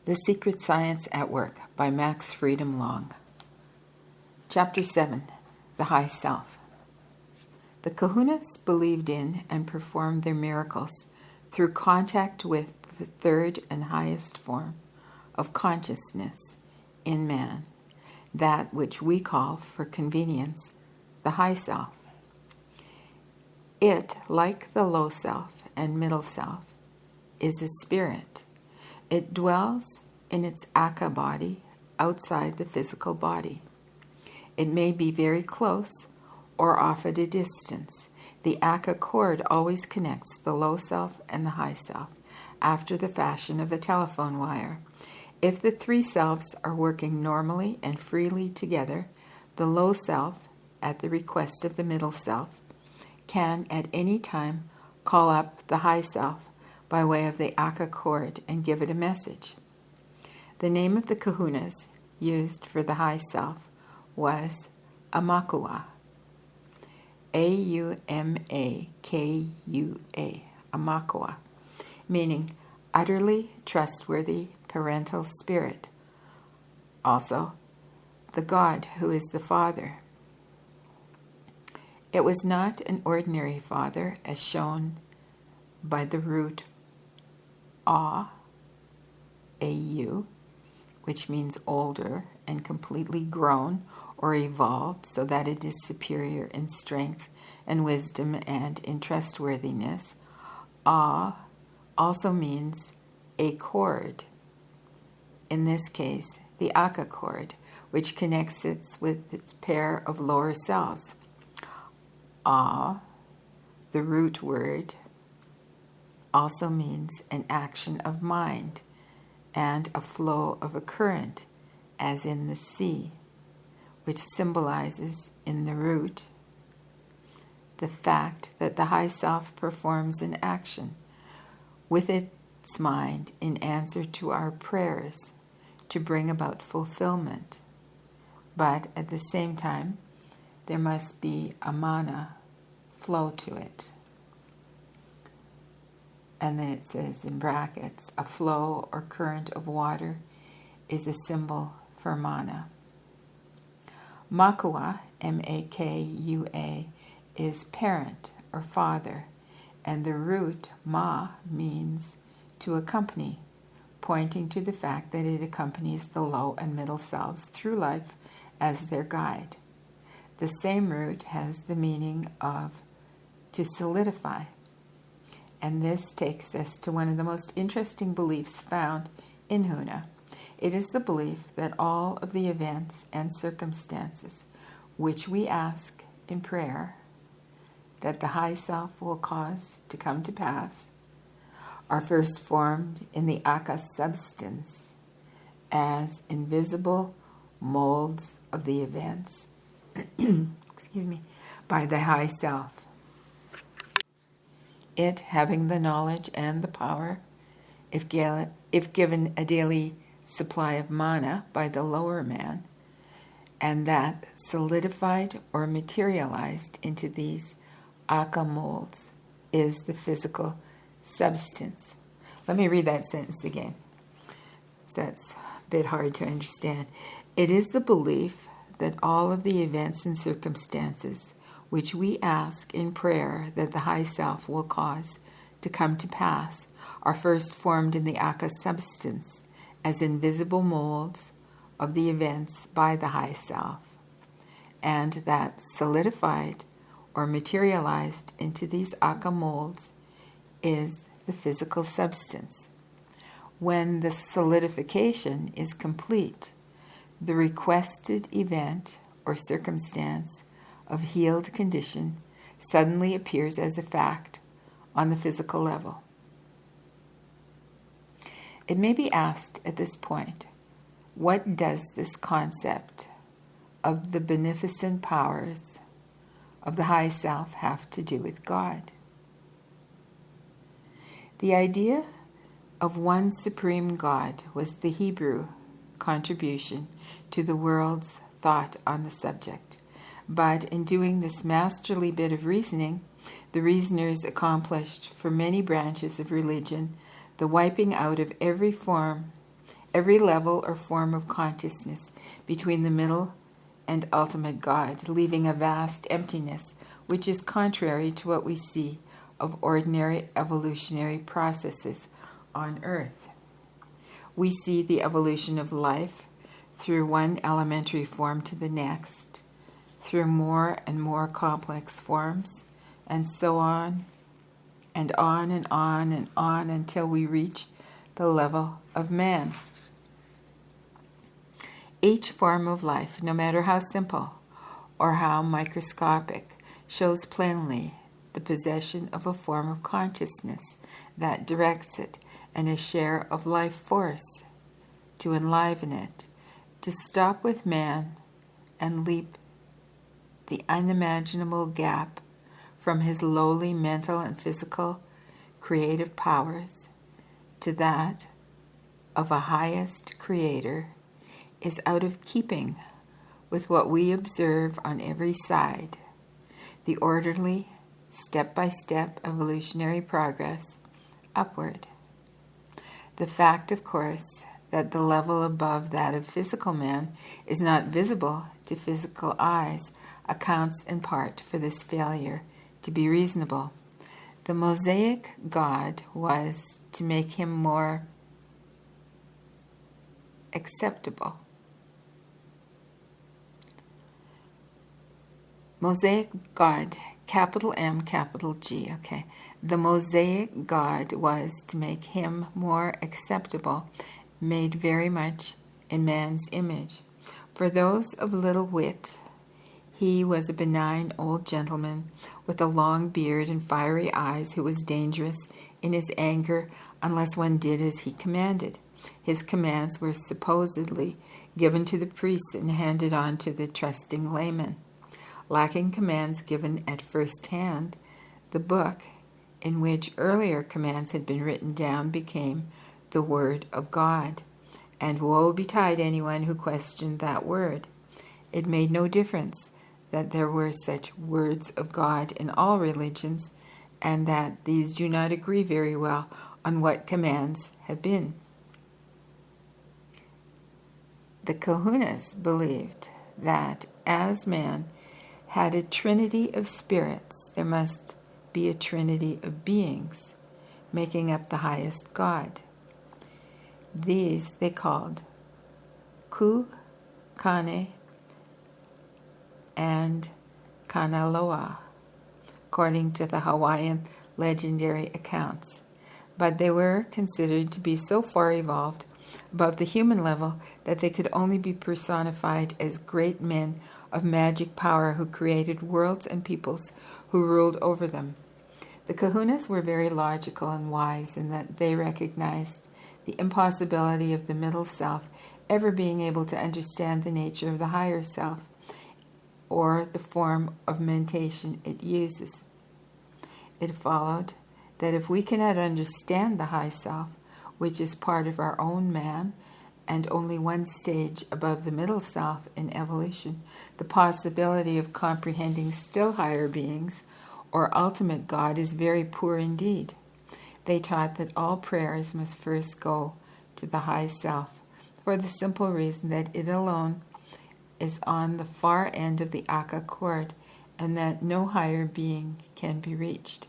The Secret Science at Work by Max Freedom Long. Chapter 7. The High Self. The Kahunas believed in and performed their miracles through contact with the third and highest form of consciousness in man, that which we call, for convenience, the High Self. It, like the low self and middle self, is a spirit. It dwells in its Aka body outside the physical body. It may be very close or off at a distance. The Aka cord always connects the low self and the high self, after the fashion of a telephone wire. If the three selves are working normally and freely together, the low self, at the request of the middle self, can at any time call up the high self by way of the Aka cord and give it a message. The name of the Kahunas used for the high self was Aumakua, Aumakua, Aumakua, meaning utterly trustworthy parental spirit. Also, the God who is the Father. It was not an ordinary father as shown by the root au, which means older and completely grown or evolved so that it is superior in strength and wisdom and in trustworthiness. Also means a cord. In this case, the Aka cord, which connects it with its pair of lower selves. The root word, also means an action of mind and a flow of a current, as in the sea, which symbolizes in the root the fact that the high self performs an action with its mind in answer to our prayers to bring about fulfillment. But at the same time, there must be a mana flow to it. And then it says in brackets, a flow or current of water is a symbol for mana. Makua, M-A-K-U-A, is parent or father, and the root ma means to accompany, pointing to the fact that it accompanies the low and middle selves through life as their guide. The same root has the meaning of to solidify. And this takes us to one of the most interesting beliefs found in Huna. It is the belief that all of the events and circumstances which we ask in prayer that the high self will cause to come to pass are first formed in the Aka substance as invisible molds of the events by the high self. It, having the knowledge and the power, if given a daily supply of mana by the lower man, and that solidified or materialized into these Aka molds, is the physical substance. Let me read that sentence again. That's a bit hard to understand. It is the belief that all of the events and circumstances which we ask in prayer that the high self will cause to come to pass are first formed in the Aka substance as invisible molds of the events by the high self, and that solidified or materialized into these Aka molds is the physical substance. When the solidification is complete, the requested event or circumstance of healed condition suddenly appears as a fact on the physical level. It may be asked at this point, what does this concept of the beneficent powers of the high self have to do with God? The idea of one supreme God was the Hebrew contribution to the world's thought on the subject. But in doing this masterly bit of reasoning, the reasoners accomplished for many branches of religion the wiping out of every form every level or form of consciousness between the middle and ultimate God, leaving a vast emptiness, which is contrary to what we see of ordinary evolutionary processes on Earth. We see the evolution of life through one elementary form to the next, through more and more complex forms, and so on, and on and on and on until we reach the level of man. Each form of life, no matter how simple or how microscopic, shows plainly the possession of a form of consciousness that directs it and a share of life force to enliven it, to stop with man and leap the unimaginable gap from his lowly mental and physical creative powers to that of a highest creator, is out of keeping with what we observe on every side, the orderly, step-by-step evolutionary progress upward. The fact, of course, that the level above that of physical man is not visible to physical eyes accounts in part for this failure to be reasonable. The Mosaic God was to make him more acceptable. Mosaic God, capital M, capital G, okay. The Mosaic God was to make him more acceptable, made very much in man's image. For those of little wit, he was a benign old gentleman with a long beard and fiery eyes who was dangerous in his anger unless one did as he commanded. His commands were supposedly given to the priests and handed on to the trusting layman. Lacking commands given at first hand, the book in which earlier commands had been written down became the Word of God, and woe betide anyone who questioned that word. It made no difference that there were such words of God in all religions, and that these do not agree very well on what commands have been. The Kahunas believed that as man had a trinity of spirits, there must be a trinity of beings, making up the highest God. These they called Ku, Kane, and Kanaloa, according to the Hawaiian legendary accounts. But they were considered to be so far evolved above the human level that they could only be personified as great men of magic power who created worlds and peoples who ruled over them. The Kahunas were very logical and wise in that they recognized the impossibility of the middle self ever being able to understand the nature of the higher self or the form of mentation it uses. It followed that if we cannot understand the high self, which is part of our own man and only one stage above the middle self in evolution, the possibility of comprehending still higher beings or ultimate God is very poor indeed. They taught that all prayers must first go to the high self, for the simple reason that it alone is on the far end of the Aka cord, and that no higher being can be reached.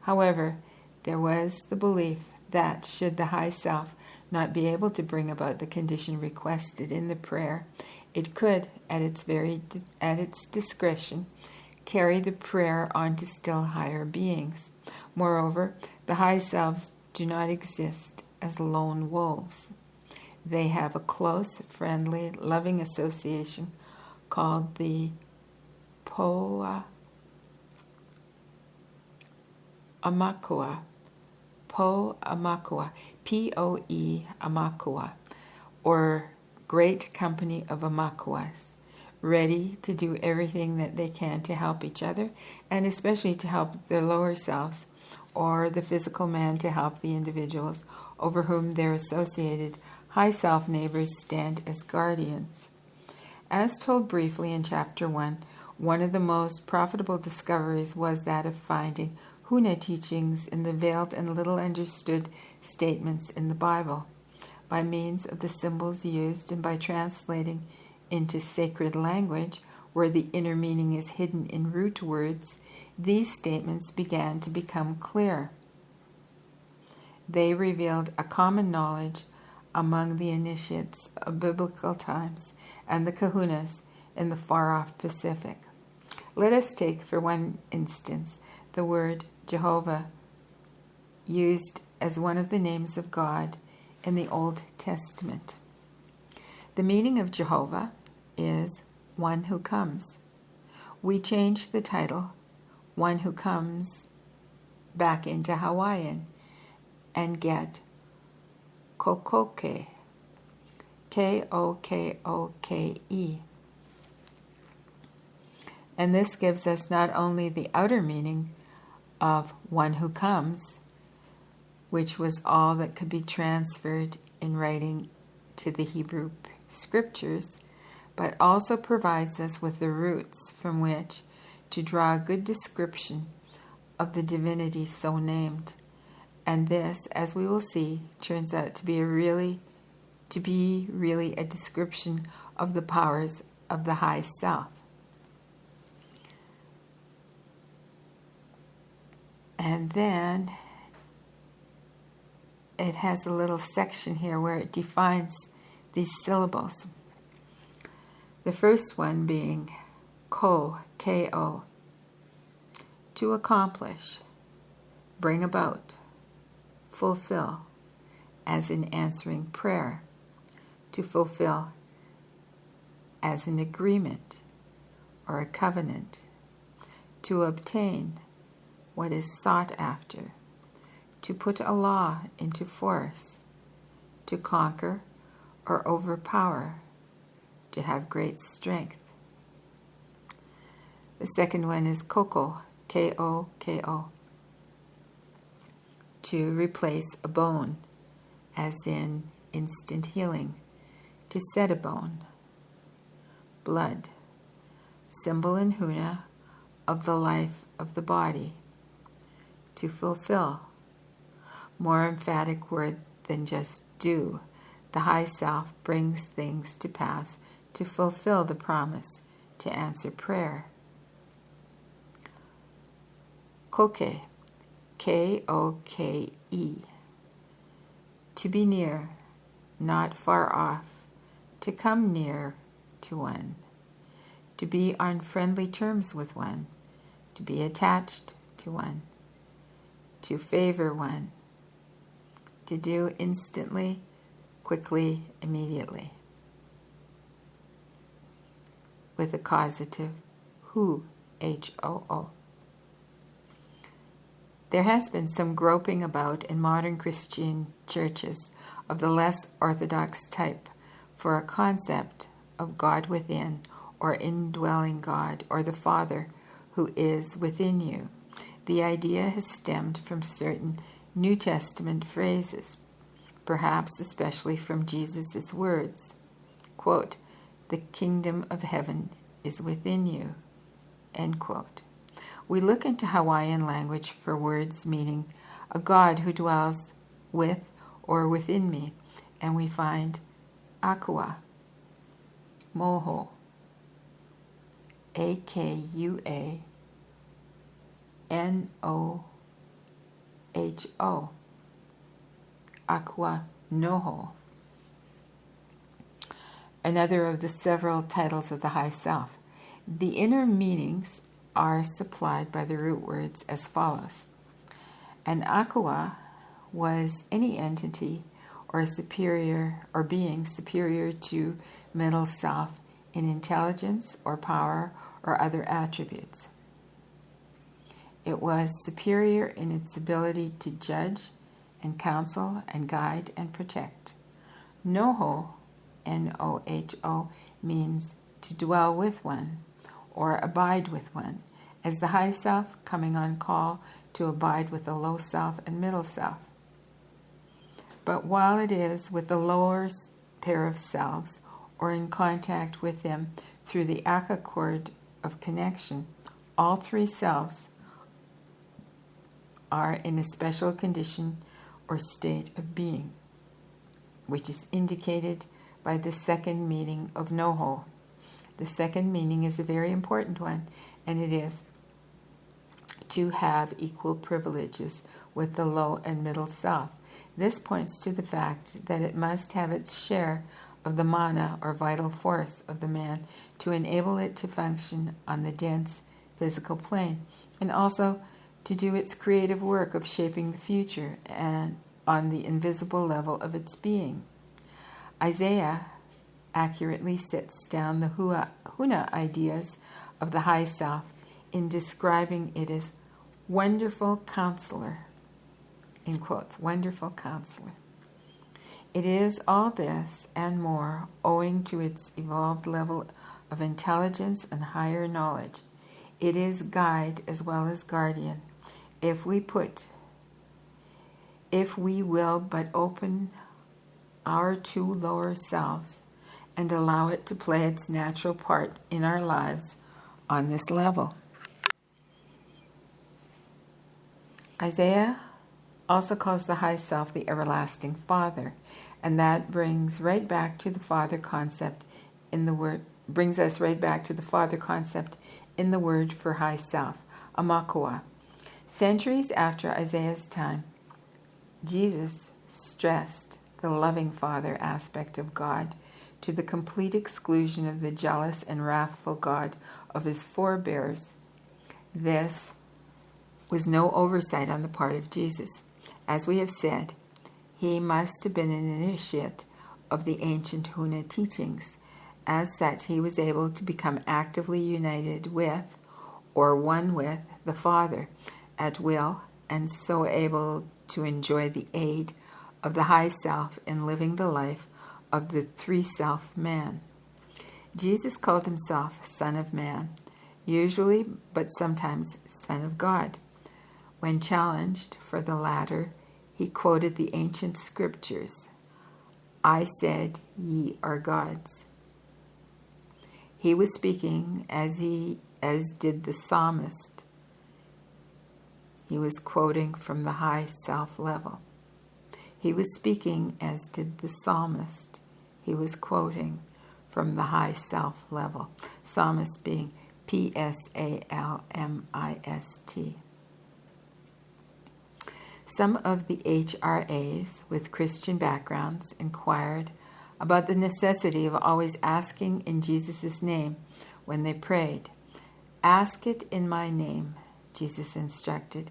However, there was the belief that should the high self not be able to bring about the condition requested in the prayer, it could, at its discretion, carry the prayer on to still higher beings. Moreover, the high selves do not exist as lone wolves. They have a close, friendly, loving association called the Poa Amakua, P-O-E Amakua, or Great Company of Amakuas, ready to do everything that they can to help each other, and especially to help their lower selves, or the physical man to help the individuals over whom their associated high self neighbors stand as guardians. As told briefly in Chapter 1, one of the most profitable discoveries was that of finding Huna teachings in the veiled and little understood statements in the Bible. by means of the symbols used and by translating into sacred language, where the inner meaning is hidden in root words, these statements began to become clear. They revealed a common knowledge among the initiates of biblical times and the kahunas in the far-off Pacific. Let us take, for one instance, the word Jehovah, used as one of the names of God in the Old Testament. The meaning of Jehovah is one who comes. We change the title, one who comes, back into Hawaiian and get Kokoke, Kokoke. And this gives us not only the outer meaning of one who comes, which was all that could be transferred in writing to the Hebrew scriptures, but also provides us with the roots from which to draw a good description of the divinity so named. And this, as we will see, turns out to be really a description of the powers of the high self. And then it has a little section here where it defines these syllables. The first one being ko, K-O, to accomplish, bring about, fulfill, as in answering prayer, to fulfill as an agreement or a covenant, to obtain what is sought after, to put a law into force, to conquer or overpower, to have great strength. The second one is koko, K-O-K-O, to replace a bone, as in instant healing, to set a bone. Blood, symbol in Huna of the life of the body. To fulfill, more emphatic word than just do. The high self brings things to pass to fulfill the promise, to answer prayer. Koke, K-O-K-E, to be near, not far off, to come near to one, to be on friendly terms with one, to be attached to one, to favor one, to do instantly, quickly, immediately, with a causative hu, H-O-O. There has been some groping about in modern Christian churches of the less orthodox type for a concept of God within, or indwelling God, or the Father who is within you. The idea has stemmed from certain New Testament phrases, perhaps especially from Jesus' words, quote, "The kingdom of heaven is within you," end quote. We look into Hawaiian language for words meaning a God who dwells with or within me, and we find akua, moho, A-K-U-A-N-O-H-O, akua noho. Another of the several titles of the high self. The inner meanings are supplied by the root words as follows. An akua was any entity or superior or being superior to middle self in intelligence or power or other attributes. It was superior in its ability to judge and counsel and guide and protect. Noho, N-O-H-O, means to dwell with one or abide with one, as the high self coming on call to abide with the low self and middle self. But while it is with the lower pair of selves, or in contact with them through the aka cord of connection, all three selves are in a special condition or state of being. which is indicated by the second meaning of noho. The second meaning is a very important one, and it is to have equal privileges with the low and middle self. This points to the fact that it must have its share of the mana or vital force of the man to enable it to function on the dense physical plane, and also to do its creative work of shaping the future and on the invisible level of its being. Isaiah accurately sets down the Huna ideas of the high self in describing it as wonderful counselor, in quotes, wonderful counselor. It is all this and more owing to its evolved level of intelligence and higher knowledge. It is guide as well as guardian. If we will but open our two lower selves and allow it to play its natural part in our lives on this level. Isaiah also calls the high self the everlasting Father, and that brings us right back to the Father concept in the word for high self, Amakua. Centuries after Isaiah's time, Jesus stressed the loving Father aspect of God to the complete exclusion of the jealous and wrathful God of his forebears. This was no oversight on the part of Jesus. As we have said, he must have been an initiate of the ancient Huna teachings. As such, he was able to become actively united with, or one with, the Father at will, and so able to enjoy the aid of the high self in living the life of the three-self man. Jesus called himself Son of Man, usually, but sometimes Son of God. When challenged for the latter, he quoted the ancient scriptures, "I said, ye are gods." He was speaking as did the psalmist. He was quoting from the high self level. He was speaking as did the psalmist. He was quoting from the high self level. Psalmist being Psalmist. Some of the HRAs with Christian backgrounds inquired about the necessity of always asking in Jesus' name when they prayed. "Ask it in my name," Jesus instructed,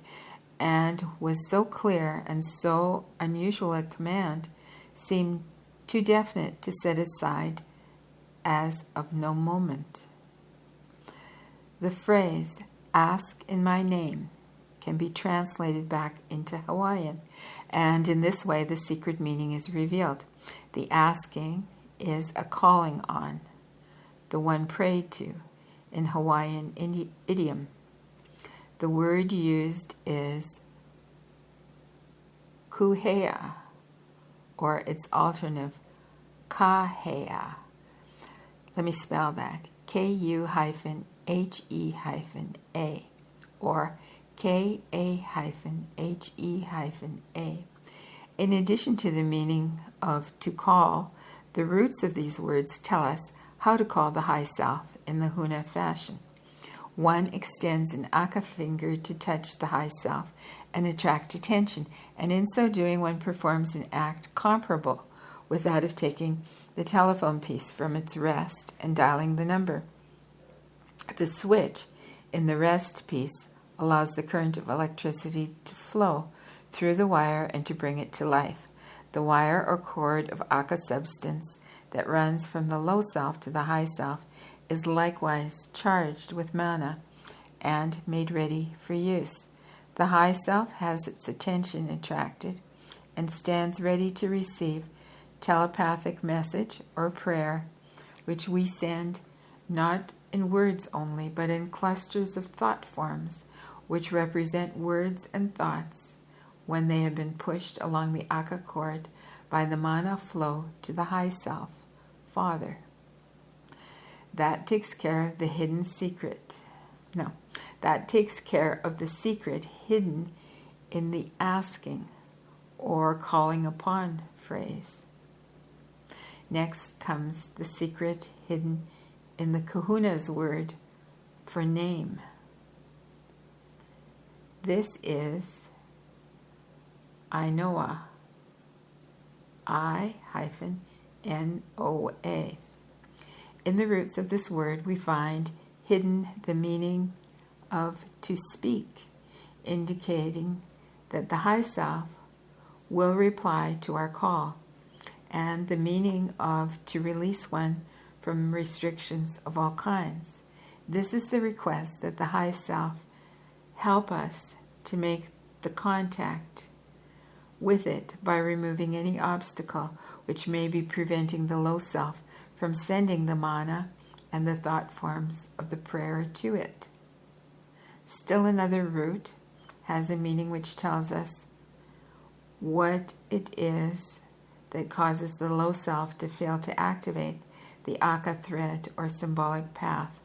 and was so clear and so unusual a command seemed too definite to set aside as of no moment. The phrase, "ask in my name," can be translated back into Hawaiian, and in this way the secret meaning is revealed. The asking is a calling on, the one prayed to, in Hawaiian idiom. The word used is kuhea, or its alternative, kahea. Let me spell that. Ku-he-a, or Ka-he-a. In addition to the meaning of to call, the roots of these words tell us how to call the high self in the Huna fashion. One extends an aka finger to touch the high self and attract attention, and in so doing one performs an act comparable with that of taking the telephone piece from its rest and dialing the number. The switch in the rest piece allows the current of electricity to flow through the wire and to bring it to life. The wire or cord of aka substance that runs from the low self to the high self is likewise charged with mana and made ready for use. The high self has its attention attracted and stands ready to receive telepathic message or prayer, which we send not in words only, but in clusters of thought forms, which represent words and thoughts when they have been pushed along the aka cord by the mana flow to the high self, Father. That takes care of the hidden secret. No, that takes care of the secret hidden in the asking or calling upon phrase. Next comes the secret hidden in the Kahunas word for name. This is Ainoa, I-N-O-A. In the roots of this word, we find hidden the meaning of to speak, indicating that the high self will reply to our call, and the meaning of to release one from restrictions of all kinds. This is the request that the high self help us to make the contact with it by removing any obstacle which may be preventing the low self from sending the mana and the thought forms of the prayer to it. Still another root has a meaning which tells us what it is that causes the low self to fail to activate the aka thread or symbolic path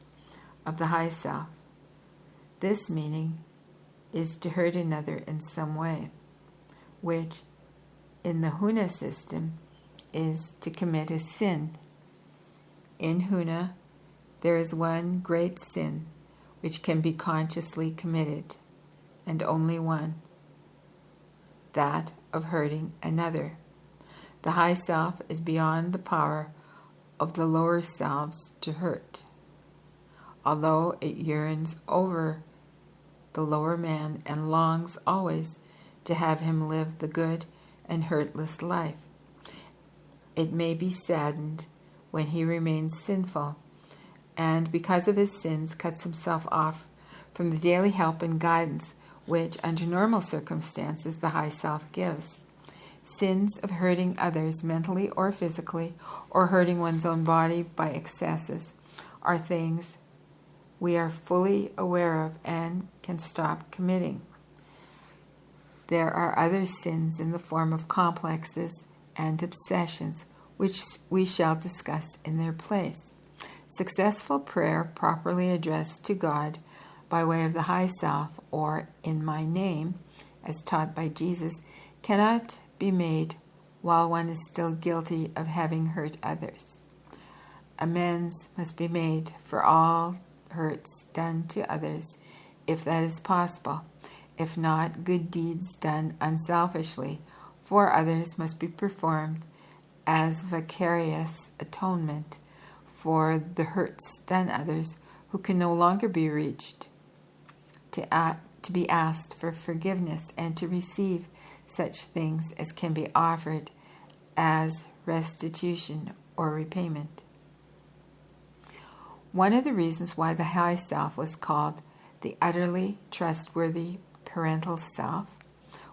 of the high self. This meaning is to hurt another in some way, which in the Huna system is to commit a sin. In Huna, there is one great sin which can be consciously committed, and only one, that of hurting another. The high self is beyond the power of the lower selves to hurt, although it yearns over the lower man and longs always to have him live the good and hurtless life. It may be saddened when he remains sinful, and because of his sins cuts himself off from the daily help and guidance which, under normal circumstances, the high self gives. Sins of hurting others mentally or physically, or hurting one's own body by excesses, are things we are fully aware of and can stop committing. There are other sins in the form of complexes and obsessions, which we shall discuss in their place. Successful prayer, properly addressed to God by way of the high self, or in my name, as taught by Jesus, cannot be made while one is still guilty of having hurt others. Amends must be made for all hurts done to others, if that is possible. If not, good deeds done unselfishly for others must be performed as vicarious atonement for the hurts done others who can no longer be reached, to be asked for forgiveness and to receive such things as can be offered as restitution or repayment. One of the reasons why the high self was called the utterly trustworthy parental self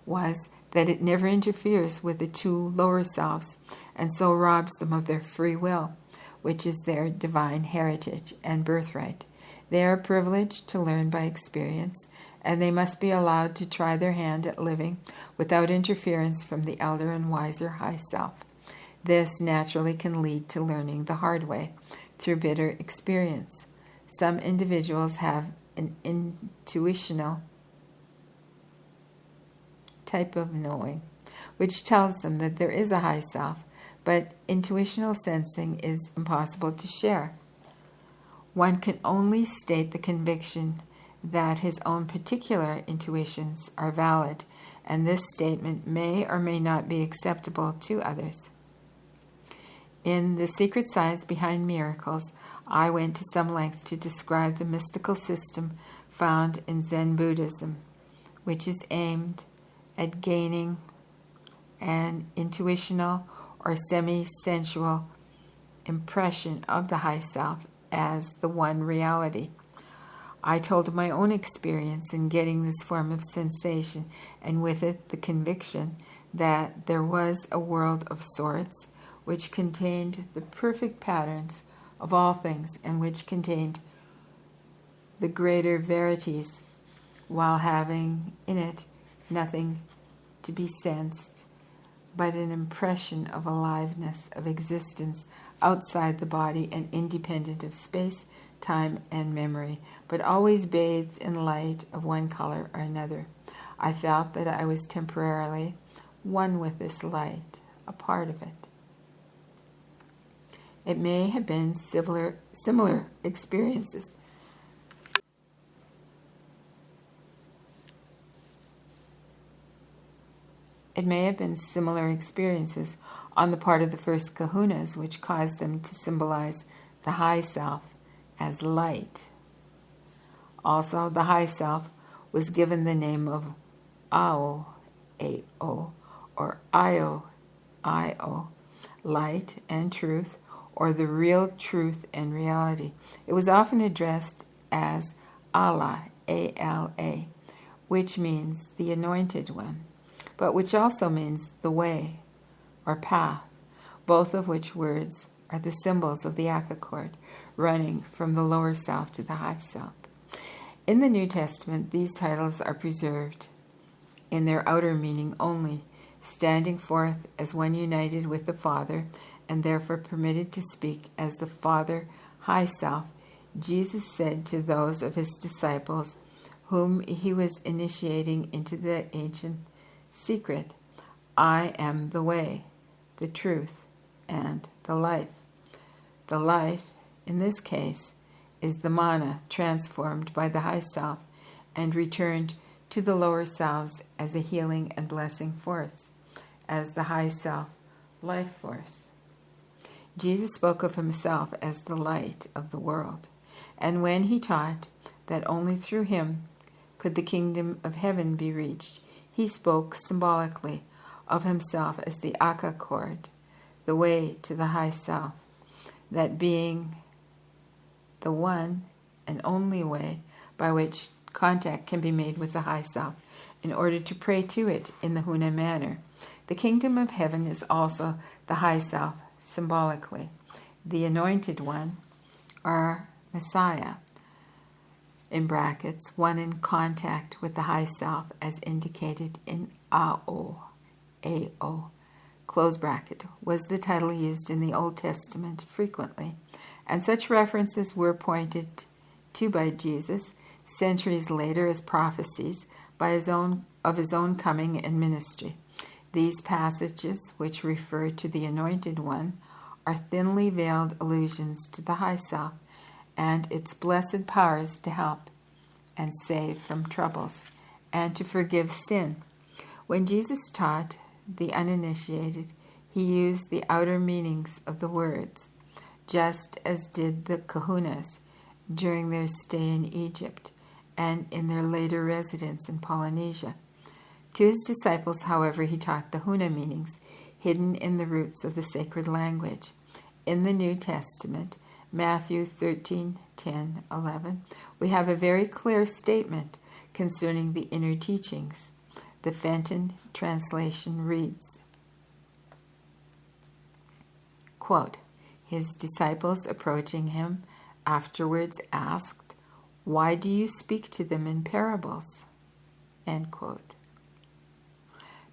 was that it never interferes with the two lower selves and so robs them of their free will, which is their divine heritage and birthright. They are privileged to learn by experience, and they must be allowed to try their hand at living without interference from the elder and wiser high self. This naturally can lead to learning the hard way through bitter experience. Some individuals have an intuitional type of knowing, which tells them that there is a high self, but intuitional sensing is impossible to share. One can only state the conviction that his own particular intuitions are valid, and this statement may or may not be acceptable to others. In The Secret Science Behind Miracles, I went to some length to describe the mystical system found in Zen Buddhism, which is aimed at gaining an intuitional or semi-sensual impression of the high self as the one reality. I told of my own experience in getting this form of sensation, and with it the conviction that there was a world of sorts which contained the perfect patterns of all things and which contained the greater verities, while having in it nothing to be sensed but an impression of aliveness, of existence outside the body and independent of space, time, and memory, but always bathed in light of one color or another. I felt that I was temporarily one with this light, a part of it. It may have been similar experiences. It may have been similar experiences on the part of the first kahunas which caused them to symbolize the high self as light. Also, the high self was given the name of Ao, A-O, or Io, I-O, light and truth, or the real truth and reality. It was often addressed as Allah, A-L-A, which means the anointed one, but which also means the way or path, both of which words are the symbols of the Aka cord running from the lower self to the high self. In the New Testament, these titles are preserved in their outer meaning only, standing forth as one united with the Father and therefore permitted to speak as the Father High Self. Jesus said to those of his disciples whom he was initiating into the ancient secret, I am the way, the truth, and the life. The life, in this case, is the mana transformed by the high self and returned to the lower selves as a healing and blessing force, as the high self life force. Jesus spoke of himself as the light of the world, and when he taught that only through him could the kingdom of heaven be reached, he spoke symbolically of himself as the Aka cord, the way to the high self, that being the one and only way by which contact can be made with the high self in order to pray to it in the Huna manner. The kingdom of heaven is also the high self symbolically, the anointed one, or Messiah, in brackets, one in contact with the high self as indicated in Ao, A-O, close bracket, was the title used in the Old Testament frequently, and such references were pointed to by Jesus centuries later as prophecies of his own coming and ministry. These passages, which refer to the Anointed One, are thinly veiled allusions to the High Self and its blessed powers to help and save from troubles and to forgive sin. When Jesus taught the uninitiated, he used the outer meanings of the words, just as did the Kahunas during their stay in Egypt and in their later residence in Polynesia. To his disciples, however, he taught the Huna meanings hidden in the roots of the sacred language. In the New Testament, Matthew 13, 10, 11, we have a very clear statement concerning the inner teachings. The Fenton translation reads, quote, his disciples approaching him afterwards asked, why do you speak to them in parables? End quote.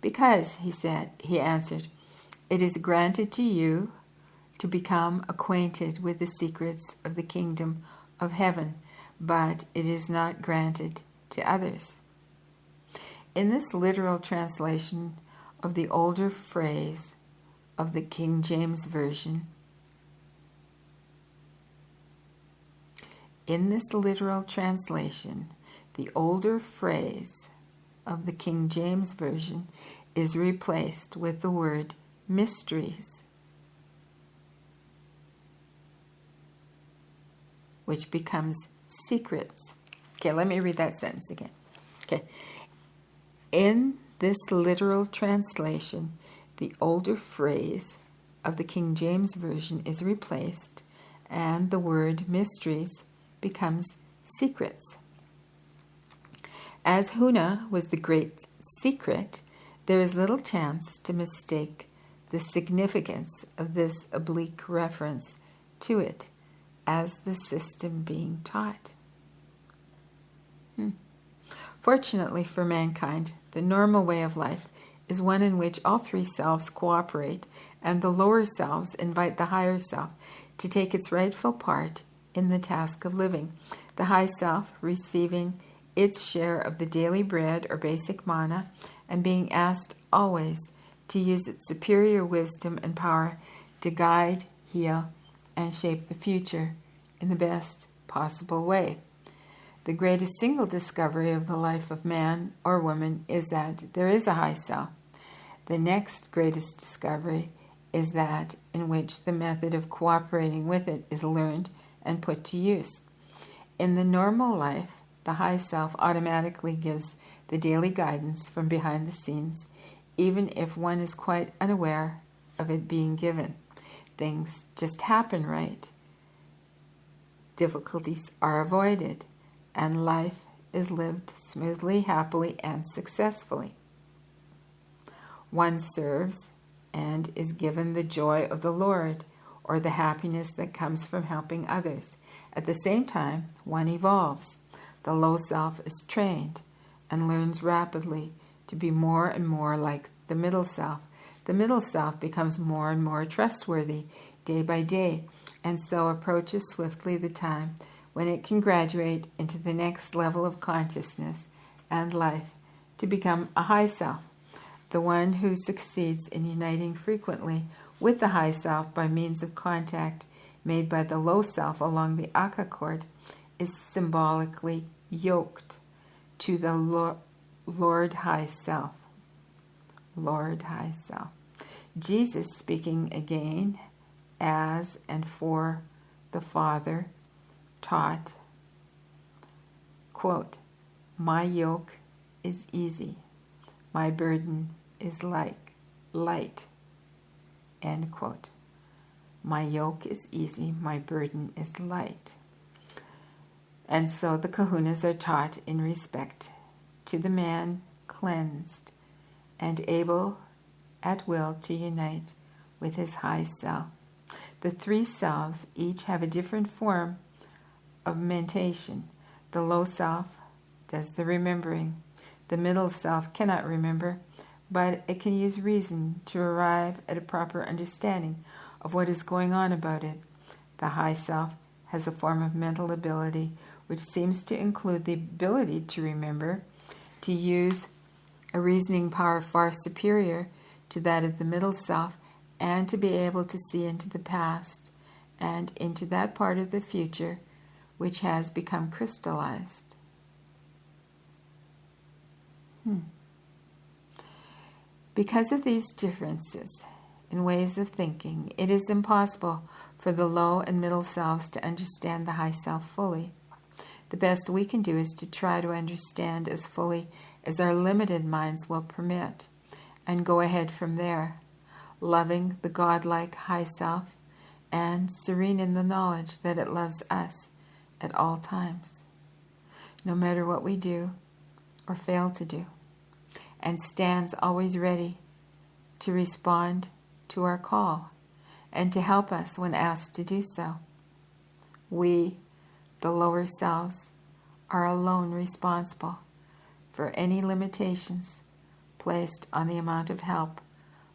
Because, he answered, it is granted to you to become acquainted with the secrets of the kingdom of heaven, but it is not granted to others. In this literal translation of the older phrase of the King James Version, the older phrase of the King James Version is replaced with the word mysteries, which becomes secrets. Okay, let me read that sentence again. Okay. In this literal translation, the older phrase of the King James Version is replaced, and the word mysteries becomes secrets. As Huna was the great secret, there is little chance to mistake the significance of this oblique reference to it as the system being taught. Fortunately for mankind, the normal way of life is one in which all three selves cooperate and the lower selves invite the higher self to take its rightful part in the task of living, the high self receiving its share of the daily bread or basic mana and being asked always to use its superior wisdom and power to guide, heal, and shape the future in the best possible way. The greatest single discovery of the life of man or woman is that there is a high self. The next greatest discovery is that in which the method of cooperating with it is learned and put to use. In the normal life, the high self automatically gives the daily guidance from behind the scenes, even if one is quite unaware of it being given. Things just happen right. Difficulties are avoided, and life is lived smoothly, happily, and successfully. One serves and is given the joy of the Lord, or the happiness that comes from helping others. At the same time, one evolves. The low self is trained and learns rapidly to be more and more like the middle self. The middle self becomes more and more trustworthy day by day, and so approaches swiftly the time when it can graduate into the next level of consciousness and life to become a high self. The one who succeeds in uniting frequently with the high self by means of contact made by the low self along the Aka cord is symbolically yoked to the Lord High Self. Lord High Self. Jesus, speaking again as and for the Father, taught, quote, "My yoke is easy, my burden is light," end quote. My yoke is easy, my burden is light. And so the kahunas are taught in respect to the man cleansed and able at will to unite with his high self. The three selves each have a different form of mentation. The low self does the remembering. The middle self cannot remember, but it can use reason to arrive at a proper understanding of what is going on about it. The high self has a form of mental ability which seems to include the ability to remember, to use a reasoning power far superior to that of the middle self, and to be able to see into the past and into that part of the future which has become crystallized. Because of these differences in ways of thinking, it is impossible for the low and middle selves to understand the high self fully. The best we can do is to try to understand as fully as our limited minds will permit, and go ahead from there, loving the godlike high self and serene in the knowledge that it loves us at all times, no matter what we do or fail to do, and stands always ready to respond to our call and to help us when asked to do so. We, the lower selves, are alone responsible for any limitations placed on the amount of help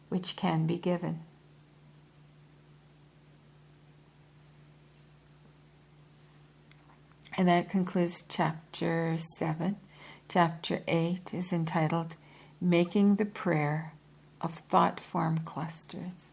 which can be given. And that concludes Chapter 7. Chapter 8 is entitled Making the Prayer of Thought Form Clusters.